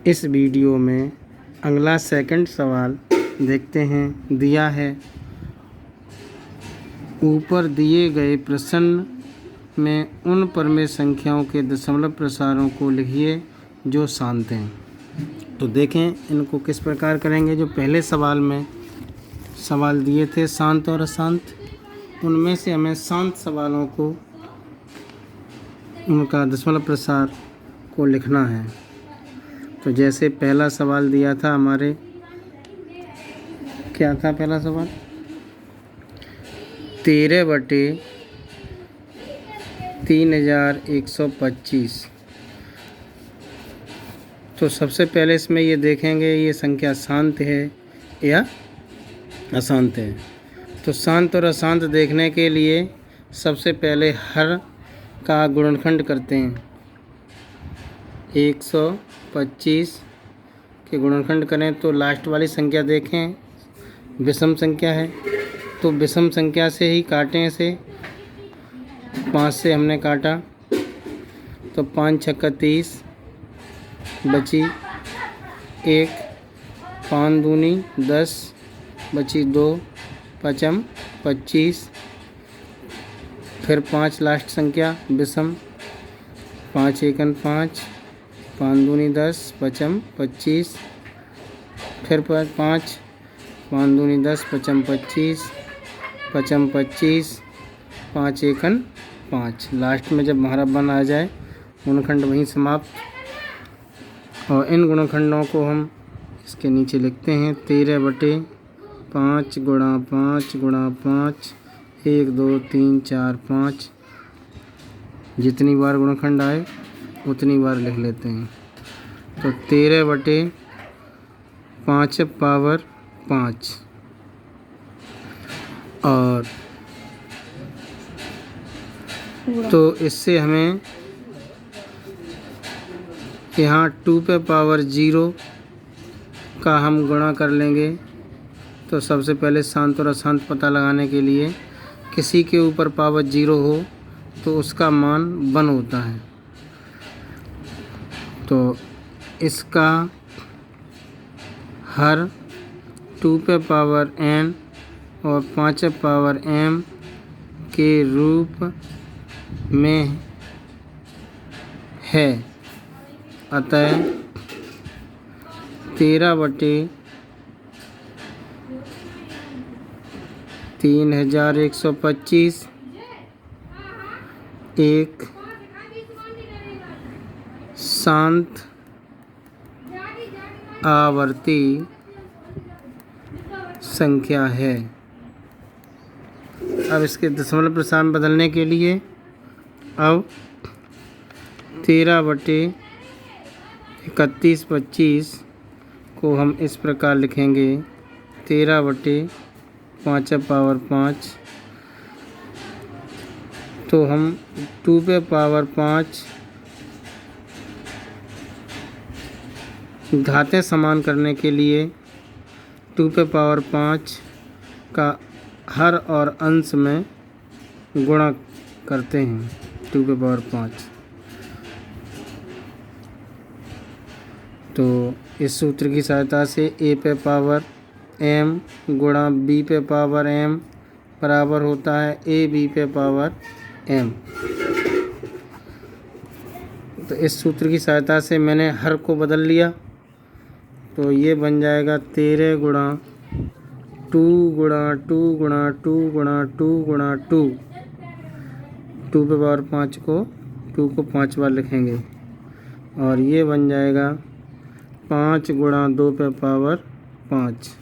इस वीडियो में अगला सेकंड सवाल देखते हैं। दिया है, ऊपर दिए गए प्रश्न में उन परमेय संख्याओं के दशमलव प्रसारों को लिखिए जो शांत हैं। तो देखें इनको किस प्रकार करेंगे। जो पहले सवाल में सवाल दिए थे शांत और अशांत, उनमें से हमें शांत सवालों को उनका दशमलव प्रसार को लिखना है। तो जैसे पहला सवाल दिया था हमारे, क्या था पहला सवाल? 13/3125। तो सबसे पहले इसमें ये देखेंगे ये संख्या शांत है या अशांत है। तो शांत और अशांत देखने के लिए सबसे पहले हर का गुणनखंड करते हैं। 125 के गुणनखंड करें तो लास्ट वाली संख्या देखें विषम संख्या है, तो विषम संख्या से ही काटें इसे। 5 से हमने काटा तो 5 छक्का 30 बची 1, 5 दूनी 10 बची 2, पचम 25। फिर 5 लास्ट संख्या विषम, 5 एकन 5, 5 दूनी 10 पचम 25। फिर 5 दूनी 10 पचम 25, पचम 25, 5 एकन 5। लास्ट में जब हमारा बन आ जाए गुणनखंड वहीं समाप्त। और इन गुणनखंडों को हम इसके नीचे लिखते हैं। 13/5 गुणा 5 गुणा 5, 1 2 3 4 5। जितनी बार गुणनखंड आए उतनी बार लिख लेते हैं। तो 13/5 पावर 5। और तो इससे हमें यहाँ 2 पे पावर 0 का हम गुणा कर लेंगे। तो सबसे पहले शांत और अशांत पता लगाने के लिए किसी के ऊपर पावर 0 हो तो उसका मान 1 होता है। तो इसका हर 2 पे पावर n और 5 पावर m के रूप में है। अतः 13/3125 एक शांत आवर्ती संख्या है। अब इसके दशमलव प्रसार में बदलने के लिए अब 13/3125 को हम इस प्रकार लिखेंगे। 13/5 पावर 5। तो हम 2 पे पावर 5 घातें समान करने के लिए 2 पे पावर 5 का हर और अंश में गुणा करते हैं। 2 पे पावर 5। तो इस सूत्र की सहायता से a पे पावर m गुणा b पे पावर m बराबर होता है ab पे पावर m। तो इस सूत्र की सहायता से मैंने हर को बदल लिया। तो ये बन जाएगा 13 गुणा 2 गुणा 2 गुणा 2 गुणा 2 गुणा 2। 2 पे पावर 5 को 2 को 5 बार लिखेंगे। और ये बन जाएगा 5 गुणा 2 पे पावर 5।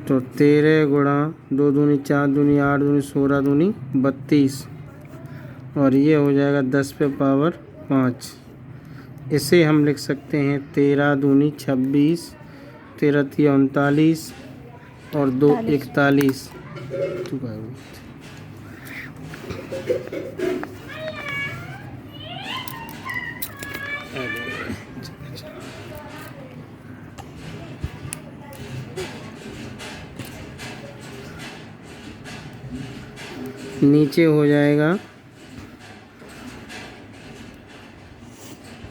तो 13 गुणा 2 दूनी 4 दूनी 8 दूनी 16 दूनी 32। और ये हो जाएगा 10 पे पावर 5। इसे हम लिख सकते हैं 13 दूनी 26, 13 तिया 39 और 2 41। नीचे हो जाएगा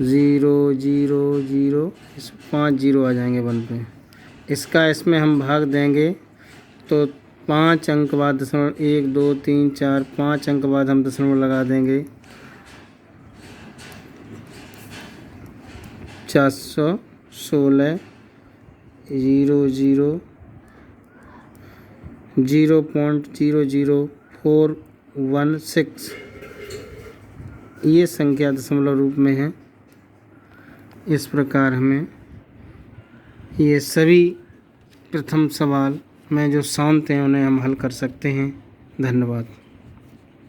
0 0 0, इस 5 जीरो आ जाएंगे 1 पे। इसका इसमें हम भाग देंगे तो 5 अंक बाद दशमलव 1 2 3 4 5 अंक बाद हम दशमलव लगा देंगे 416 0 0 0.00416 ये संख्या दशमलव रूप में है। इस प्रकार हमें ये सभी प्रथम सवाल में जो शांत हैं उन्हें हम हल कर सकते हैं। धन्यवाद।